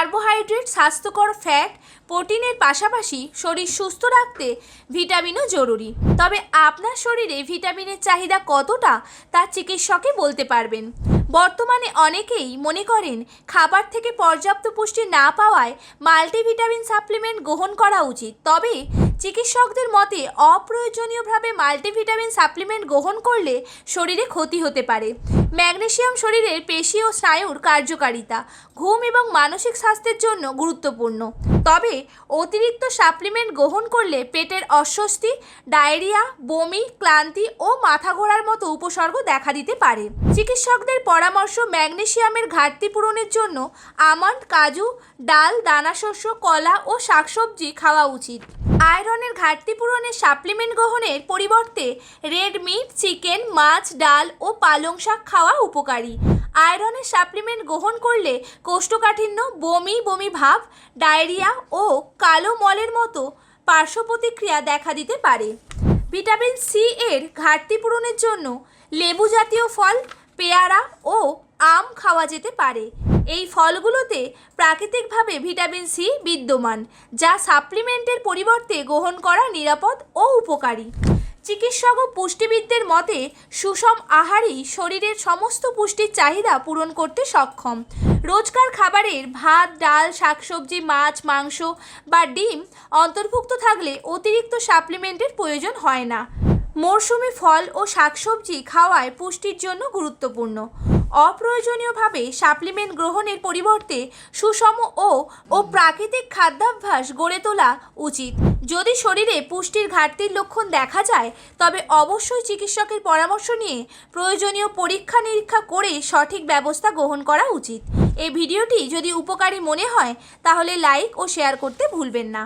Carbohydrate, স্বাস্থ্যকর fat, প্রোটিনের পাশাপাশি শরীর সুস্থ রাখতে ভিটামিনও জরুরি। তবে আপনার শরীরে ভিটামিনের চাহিদা কতটা তা চিকিৎসকই বলতে পারবেন। বর্তমানে অনেকেই মনে করেন খাবার থেকে পর্যাপ্ত পুষ্টি না পাওয়ায় মাল্টিভিটামিন সাপ্লিমেন্ট গ্রহণ করা উচিত। তবে চিকিৎসকদের মতে অপ্রয়োজনীয়ভাবে মাল্টিভিটামিন সাপ্লিমেন্ট গ্রহণ করলে শরীরে ক্ষতি হতে পারে। ম্যাগনেসিয়াম শরীরের পেশি ও স্নায়ুর কার্যকারিতা, ঘুম এবং মানসিক স্বাস্থ্যের জন্য গুরুত্বপূর্ণ। তবে অতিরিক্ত সাপ্লিমেন্ট গ্রহণ করলে পেটের অস্বস্তি, ডায়রিয়া, বমি, ক্লান্তি ও মাথা ঘোরার মতো উপসর্গ দেখা দিতে পারে। চিকিৎসকদের পরামর্শ, ম্যাগনেসিয়ামের ঘাটতি পূরণের জন্য আমন্ড, কাজু, ডাল, দানাশস্য, কলা ও শাকসবজি খাওয়া উচিত। আয়রনের ঘাটতি পূরণে সাপ্লিমেন্ট গ্রহণের পরিবর্তে রেড মিট, চিকেন, মাছ, ডাল ও পালং শাক খাওয়া উপকারী। আয়রনের সাপ্লিমেন্ট গ্রহণ করলে কোষ্ঠকাঠিন্য, বমি ভাব, ডায়রিয়া ও কালো মলের মতো পার্শ্ব প্রতিক্রিয়া দেখা দিতে পারে। ভিটামিন সি এর ঘাটতি পূরণের জন্য লেবু জাতীয় ফল, পেয়ারা ও আম খাওয়া যেতে পারে। এই ফলগুলোতে প্রাকৃতিকভাবে ভিটামিন সি বিদ্যমান, যা সাপ্লিমেন্টের পরিবর্তে গ্রহণ করা নিরাপদ ও উপকারী। চিকিৎসক ও পুষ্টিবিদদের মতে সুষম আহারই শরীরের সমস্ত পুষ্টির চাহিদা পূরণ করতে সক্ষম। রোজকার খাবারের ভাত, ডাল, শাকসবজি, মাছ, মাংস বা ডিম অন্তর্ভুক্ত থাকলে অতিরিক্ত সাপ্লিমেন্টের প্রয়োজন হয় না। মরশুমি ফল ও শাকসবজি খাওয়ায় পুষ্টির জন্য গুরুত্বপূর্ণ। অপ্রয়োজনীয়ভাবে সাপ্লিমেন্ট গ্রহণের পরিবর্তে সুষম ও প্রাকৃতিক খাদ্যাভ্যাস গড়ে তোলা উচিত। যদি শরীরে পুষ্টির ঘাটতির লক্ষণ দেখা যায় তবে অবশ্যই চিকিৎসকের পরামর্শ নিয়ে প্রয়োজনীয় পরীক্ষা নিরীক্ষা করে সঠিক ব্যবস্থা গ্রহণ করা উচিত। এই ভিডিওটি যদি উপকারী মনে হয় তাহলে লাইক ও শেয়ার করতে ভুলবেন না।